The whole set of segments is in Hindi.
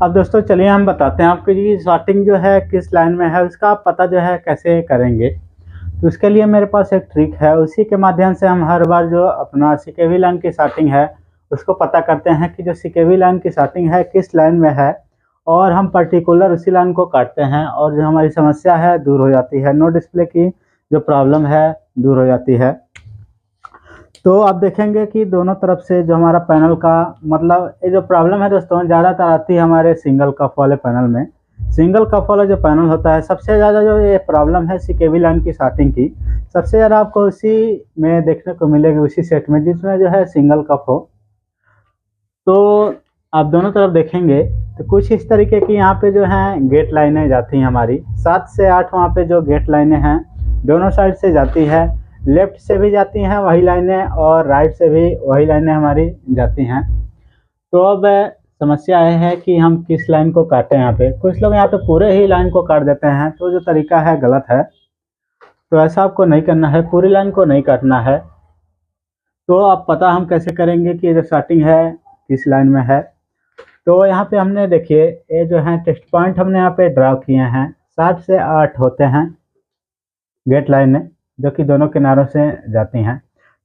अब दोस्तों चलिए हम बताते हैं आपको ये शॉर्टिंग जो है किस लाइन में है उसका आप पता जो है कैसे करेंगे। तो इसके लिए मेरे पास एक ट्रिक है, उसी के माध्यम से हम हर बार जो अपना सीकेवी लाइन की शॉर्टिंग है उसको पता करते हैं कि जो सीकेवी लाइन की शॉर्टिंग है किस लाइन में है, और हम पर्टिकुलर उसी लाइन को काटते हैं और जो हमारी समस्या है दूर हो जाती है, नो डिस्प्ले की जो प्रॉब्लम है दूर हो जाती है। तो आप देखेंगे कि दोनों तरफ से जो हमारा पैनल का मतलब ये जो प्रॉब्लम है दोस्तों ज़्यादातर आती है हमारे सिंगल कफ वाले पैनल में। सिंगल कफ वाला जो पैनल होता है सबसे ज़्यादा जो ये प्रॉब्लम है सीकेवी लाइन की शॉर्टिंग की, सबसे ज़्यादा आपको उसी में देखने को मिलेगी, उसी सेट में जिसमें जो है सिंगल कफ हो। तो आप दोनों तरफ देखेंगे तो कुछ इस तरीके की यहाँ पे जो है गेट लाइनें जाती हैं हमारी 7 से 8 वहाँ पे जो गेट लाइनें हैं दोनों साइड से जाती है, लेफ्ट से भी जाती हैं वही लाइनें और राइट से भी वही लाइनें हमारी जाती हैं। तो अब समस्या यह है कि हम किस लाइन को काटें। यहाँ पे कुछ लोग यहाँ पे पूरे ही लाइन को काट देते हैं, तो जो तरीका है गलत है। तो ऐसा आपको नहीं करना है, पूरी लाइन को नहीं काटना है। तो अब पता हम कैसे करेंगे कि जो शॉर्टिंग है किस लाइन में है। तो यहाँ पे हमने देखिए ये जो है टेस्ट पॉइंट हमने यहाँ पे ड्रा किए हैं, 7 से 8 होते हैं गेट लाइनें जो कि दोनों किनारों से जाती हैं।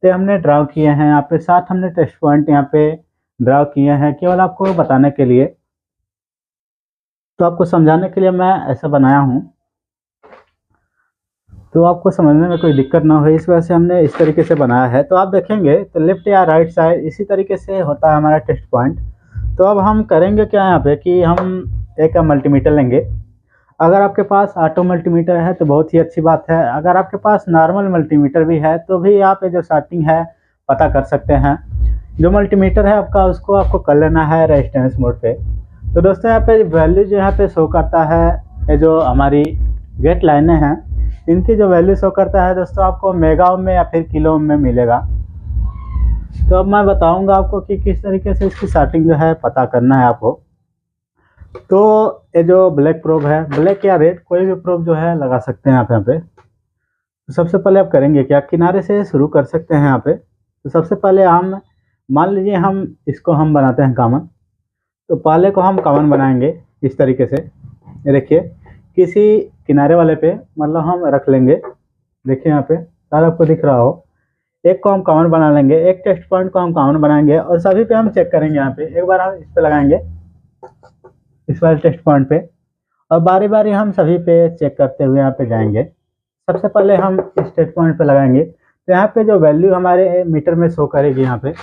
तो हमने ड्रा किए हैं यहाँ पे 7 हमने टेस्ट पॉइंट यहाँ पे ड्रा किए हैं केवल आपको बताने के लिए। तो आपको समझाने के लिए मैं ऐसा बनाया हूँ तो आपको समझने में कोई दिक्कत ना हो, इस वजह से हमने इस तरीके से बनाया है। तो आप देखेंगे तो लेफ्ट या राइट साइड इसी तरीके से होता है हमारा टेस्ट पॉइंट। तो अब हम करेंगे क्या यहाँ पे कि हम एक मल्टीमीटर लेंगे। अगर आपके पास ऑटो मल्टीमीटर है तो बहुत ही अच्छी बात है, अगर आपके पास नॉर्मल मल्टीमीटर भी है तो भी आप जो शॉर्टिंग है पता कर सकते हैं। जो मल्टीमीटर है आपका उसको आपको कर लेना है रेजिस्टेंस मोड पे। तो दोस्तों यहाँ पे वैल्यू जो यहाँ पे शो करता है, ये जो हमारी गेट लाइनें हैं इनकी जो वैल्यू शो करता है दोस्तों आपको मेगा ओम में या फिर किलो ओम में मिलेगा। तो अब मैं बताऊंगा आपको कि किस तरीके से इसकी शॉर्टिंग जो है पता करना है आपको। तो ये जो ब्लैक प्रोब है, ब्लैक या रेड कोई भी प्रोब जो है लगा सकते हैं आप यहाँ पे। तो सबसे पहले आप करेंगे क्या, किनारे से शुरू कर सकते हैं यहाँ पे। तो सबसे पहले हम मान लीजिए हम इसको हम बनाते हैं कॉमन, तो पहले को हम कॉमन बनाएंगे इस तरीके से। ये देखिए किसी किनारे वाले पे मतलब हम रख लेंगे, देखिए यहाँ पे शायद आपको दिख रहा हो, एक को हम कॉमन बना लेंगे, एक टेस्ट पॉइंट को हम कॉमन बनाएंगे और सभी पे हम चेक करेंगे। यहाँ पे एक बार हम इस पे लगाएंगे इस वाले टेस्ट पॉइंट पे, और बारी बारी हम सभी पे चेक करते हुए यहाँ पे जाएंगे। सबसे पहले हम इस टेस्ट पॉइंट पे लगाएंगे, तो यहाँ पे जो वैल्यू हमारे मीटर में शो करेगी यहाँ पे,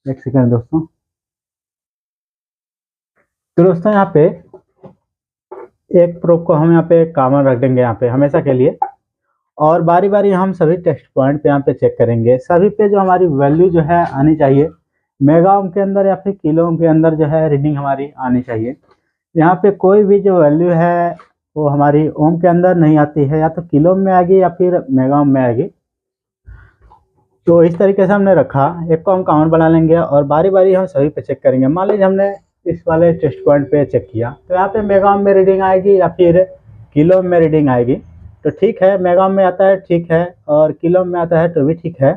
एक सेकेंड दोस्तों। तो दोस्तों यहाँ पे एक प्रोब को हम यहाँ पे कॉमन रख देंगे यहाँ पे हमेशा के लिए, और बारी बारी हम सभी टेस्ट पॉइंट पे यहाँ पे चेक करेंगे। सभी पे जो हमारी वैल्यू जो है आनी चाहिए मेगा ओम के अंदर या फिर किलो ओम के अंदर जो है रीडिंग हमारी आनी चाहिए। यहाँ पे कोई भी जो वैल्यू है वो हमारी ओम के अंदर नहीं आती है, या तो किलो ओम में आएगी या फिर मेगा ओम में आएगी। तो इस तरीके से हमने रखा, एक को हम कॉमन बना लेंगे और बारी बारी हम सभी पे चेक करेंगे। मान लीजिए हमने इस वाले टेस्ट पॉइंट पे चेक किया तो यहाँ पे मेगा ओम में रीडिंग आएगी या फिर किलो ओम में रीडिंग आएगी। तो ठीक है, मेगा ओम में आता है ठीक है, और किलो ओम में आता है तो भी ठीक है।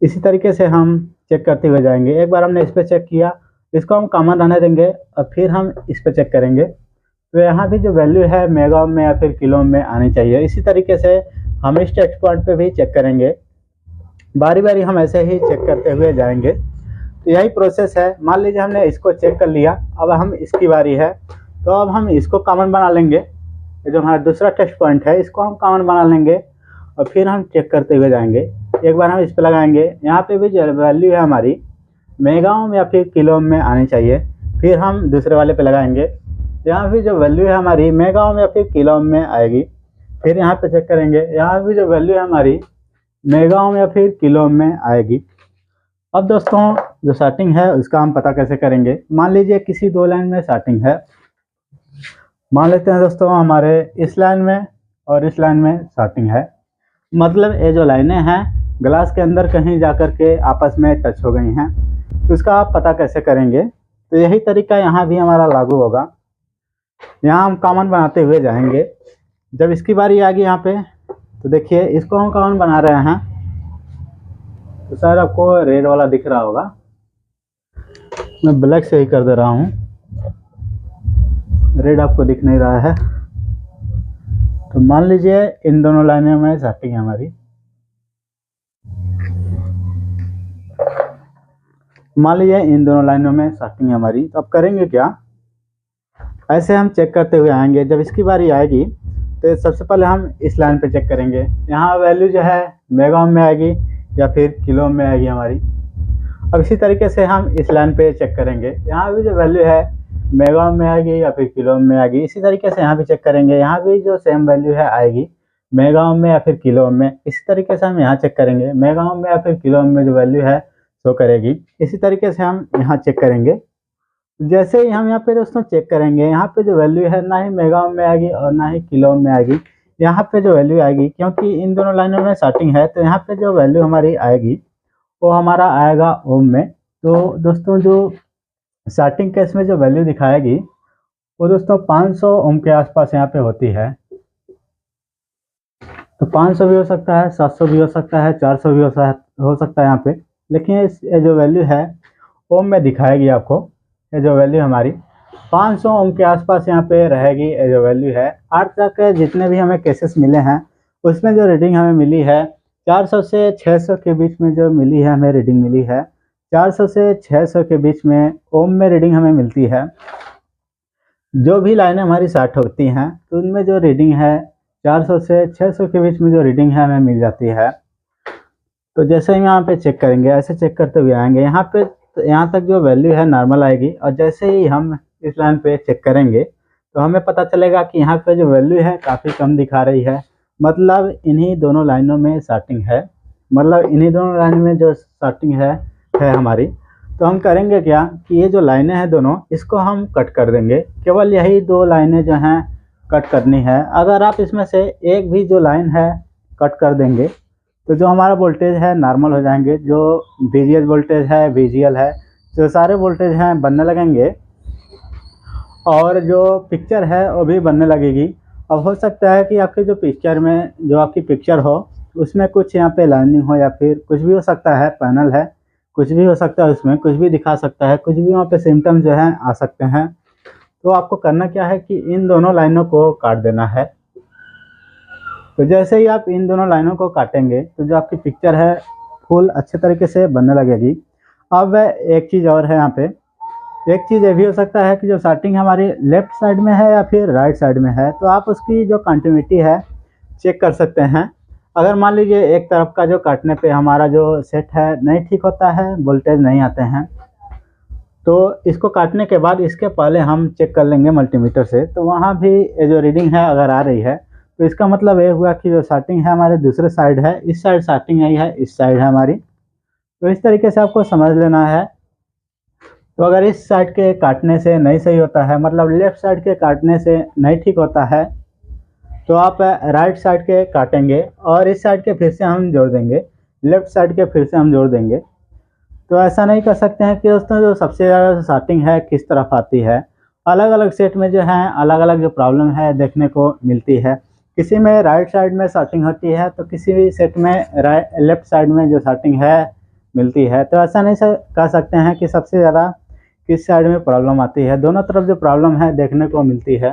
इसी तरीके से हम चेक करते हुए जाएंगे। एक बार हमने इस पर चेक किया, इसको हम कॉमन रहने देंगे और फिर हम इस पर चेक करेंगे। तो यहाँ भी जो वैल्यू है मेगा ओम में या फिर किलो ओम में आनी चाहिए। इसी तरीके से हम इस टेस्ट पॉइंट पे भी चेक करेंगे, बारी बारी हम ऐसे ही चेक करते हुए जाएंगे। तो यही प्रोसेस है। मान लीजिए हमने इसको चेक कर लिया, अब हम इसकी बारी है, तो अब हम इसको कॉमन बना लेंगे। ये जो हमारा दूसरा टेस्ट पॉइंट है इसको हम कॉमन बना लेंगे और फिर हम चेक करते हुए जाएंगे। एक बार हम इस पर लगाएंगे, यहाँ पे भी जो वैल्यू है हमारी मेगा ओम या फिर किलो ओम में आनी चाहिए। फिर हम दूसरे वाले पे लगाएंगे, यहाँ भी जो वैल्यू है हमारी मेगा ओम या फिर किलो ओम में आएगी। फिर यहाँ पे चेक करेंगे, यहाँ भी जो वैल्यू है हमारी मेगा ओम या फिर किलो ओम में आएगी। अब दोस्तों जो शॉर्टिंग है उसका हम पता कैसे करेंगे। मान लीजिए किसी दो लाइन में शॉर्टिंग है, मान लेते हैं दोस्तों हमारे इस लाइन में और इस लाइन में शॉर्टिंग है, मतलब ये जो लाइनें हैं ग्लास के अंदर कहीं जाकर के आपस में टच हो गई हैं। तो इसका आप पता कैसे करेंगे। तो यही तरीका यहाँ भी हमारा लागू होगा। यहाँ हम कॉमन बनाते हुए जाएंगे। जब इसकी बारी आ गई यहाँ पे, तो देखिए इसको हम कॉमन बना रहे हैं, तो शायद आपको रेड वाला दिख रहा होगा, मैं ब्लैक से ही कर दे रहा हूँ। रेड आपको दिख नहीं रहा है, तो मान लीजिए इन दोनों लाइनों में सेटिंग है हमारी। मान लीजिए इन दोनों लाइनों में सेटिंग है हमारी, तो अब करेंगे क्या, ऐसे हम चेक करते हुए आएंगे। जब इसकी बारी आएगी तो सबसे पहले हम इस लाइन पे चेक करेंगे, यहाँ वैल्यू जो है मेगा में आएगी या फिर किलो में आएगी हमारी। अब इसी तरीके से हम इस लाइन पे चेक करेंगे, यहाँ भी जो वैल्यू है मेगा में आएगी या फिर किलो में आएगी। इसी तरीके से यहाँ भी चेक करेंगे, यहाँ भी जो सेम वैल्यू है आएगी मेगा में या फिर किलो में। इसी तरीके से हम यहाँ चेक करेंगे, मेगा में या फिर किलो में जो वैल्यू है शो करेगी। इसी तरीके से हम यहाँ चेक करेंगे। जैसे ही हम यहाँ पे दोस्तों चेक करेंगे, यहाँ पे जो वैल्यू है ना ही मेगा में आएगी और ना ही किलो में आएगी, यहाँ पे जो वैल्यू आएगी, क्योंकि इन दोनों लाइनों में स्टार्टिंग है, तो यहाँ पे जो वैल्यू हमारी आएगी वो हमारा आएगा ओम में। तो दोस्तों जो स्टार्टिंग केस में जो वैल्यू दिखाएगी वो दोस्तों 500 ओम के आसपास यहाँ पे होती है। तो 500 भी हो सकता है, 700 भी हो सकता है, 400 भी हो सकता है यहाँ पे, लेकिन ये जो वैल्यू है ओम में दिखाएगी आपको। ये जो वैल्यू हमारी 500 ओम के आसपास यहाँ पे रहेगी। ये जो वैल्यू है आज तक जितने भी हमें केसेस मिले हैं उसमें जो रीडिंग हमें मिली है 400 से 600 के बीच में जो मिली है, हमें रीडिंग मिली है 400 से 600 के बीच में ओम में रीडिंग हमें मिलती है। जो भी लाइनें हमारी स्टार्ट होती हैं तो उनमें जो रीडिंग है 400 से 600 के बीच में जो रीडिंग है हमें मिल जाती है। तो जैसे हम यहाँ पे चेक करेंगे, ऐसे चेक करते हुए आएंगे, यहाँ पे यहाँ तक जो वैल्यू है नॉर्मल आएगी, और जैसे ही हम इस लाइन पे चेक करेंगे तो हमें पता चलेगा कि यहाँ पे जो वैल्यू है काफ़ी कम दिखा रही है। मतलब इन्हीं दोनों लाइनों में स्टार्टिंग है, मतलब इन्हीं दोनों लाइन में जो स्टार्टिंग है हमारी। तो हम करेंगे क्या कि ये जो लाइनें हैं दोनों, इसको हम कट कर देंगे। केवल यही दो लाइनें जो हैं कट करनी है। अगर आप इसमें से एक भी जो लाइन है कट कर देंगे तो जो हमारा वोल्टेज है नॉर्मल हो जाएंगे। जो VGS वोल्टेज है, VGL है, जो सारे वोल्टेज हैं बनने लगेंगे, और जो पिक्चर है वो भी बनने लगेगी। अब हो सकता है कि आपके जो पिक्चर में जो आपकी पिक्चर हो उसमें कुछ यहाँ पे लाइनिंग हो, या फिर कुछ भी हो सकता है, पैनल है, कुछ भी हो सकता है, उसमें कुछ भी दिखा सकता है, कुछ भी वहाँ पे सिम्टम जो है आ सकते हैं। तो आपको करना क्या है कि इन दोनों लाइनों को काट देना है। तो जैसे ही आप इन दोनों लाइनों को काटेंगे तो जो आपकी पिक्चर है फुल अच्छे तरीके से बनने लगेगी। अब एक चीज़ और है, यहाँ पे एक चीज़ ये भी हो सकता है कि जो स्टार्टिंग हमारी लेफ़्ट साइड में है या फिर राइट साइड में है, तो आप उसकी जो कंटिन्यूटी है चेक कर सकते हैं। अगर मान लीजिए एक तरफ का जो काटने पे हमारा जो सेट है नहीं ठीक होता है, वोल्टेज नहीं आते हैं, तो इसको काटने के बाद इसके पहले हम चेक कर लेंगे मल्टीमीटर से, तो वहाँ भी ये जो रीडिंग है अगर आ रही है तो इसका मतलब ये हुआ कि जो स्टार्टिंग है हमारे दूसरे साइड है, इस साइड स्टार्टिंग आई है, इस साइड है हमारी। तो इस तरीके से आपको समझ लेना है। तो अगर इस साइड के काटने से नहीं सही होता है, मतलब लेफ़्ट साइड के काटने से नहीं ठीक होता है, तो आप राइट साइड के काटेंगे और इस साइड के फिर से हम जोड़ देंगे, लेफ़्ट साइड के फिर से हम जोड़ देंगे। तो ऐसा नहीं कर सकते हैं कि दोस्तों जो सबसे ज़्यादा स्टार्टिंग है किस तरफ आती है। अलग अलग सेट में जो है अलग अलग जो प्रॉब्लम है देखने को मिलती है। किसी में राइट साइड में स्टार्टिंग होती है तो किसी भी सेट में लेफ़्ट साइड में जो स्टार्टिंग है मिलती है। तो ऐसा नहीं कह सकते हैं कि सबसे ज़्यादा किस साइड में प्रॉब्लम आती है, दोनों तरफ जो प्रॉब्लम है देखने को मिलती है।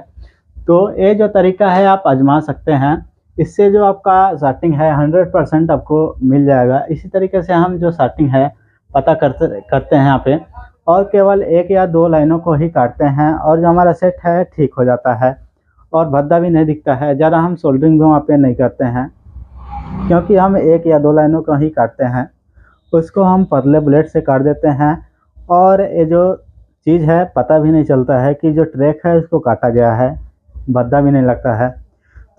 तो ये जो तरीका है आप आजमा सकते हैं, इससे जो आपका स्टार्टिंग है 100% आपको मिल जाएगा। इसी तरीके से हम जो स्टार्टिंग है पता करते हैं यहाँ पे, और केवल एक या दो लाइनों को ही काटते हैं और जो हमारा सेट है ठीक हो जाता है और भद्दा भी नहीं दिखता है। ज़्यादा हम सोल्डरिंग भी वहाँ पे नहीं करते हैं, क्योंकि हम एक या दो लाइनों को ही काटते हैं, उसको हम पतले ब्लेड से काट देते हैं और ये जो चीज़ है पता भी नहीं चलता है कि जो ट्रैक है उसको काटा गया है, भद्दा भी नहीं लगता है।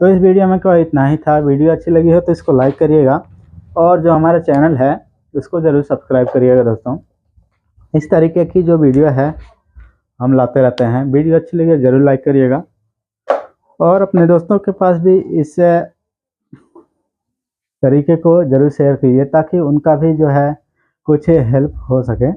तो इस वीडियो में केवल इतना ही था। वीडियो अच्छी लगी हो तो इसको लाइक करिएगा और जो हमारा चैनल है उसको ज़रूर सब्सक्राइब करिएगा दोस्तों। इस तरीके की जो वीडियो है हम लाते रहते हैं। वीडियो अच्छी लगी ज़रूर लाइक करिएगा और अपने दोस्तों के पास भी इस तरीके को ज़रूर शेयर कीजिए ताकि उनका भी जो है कुछ हेल्प हो सके।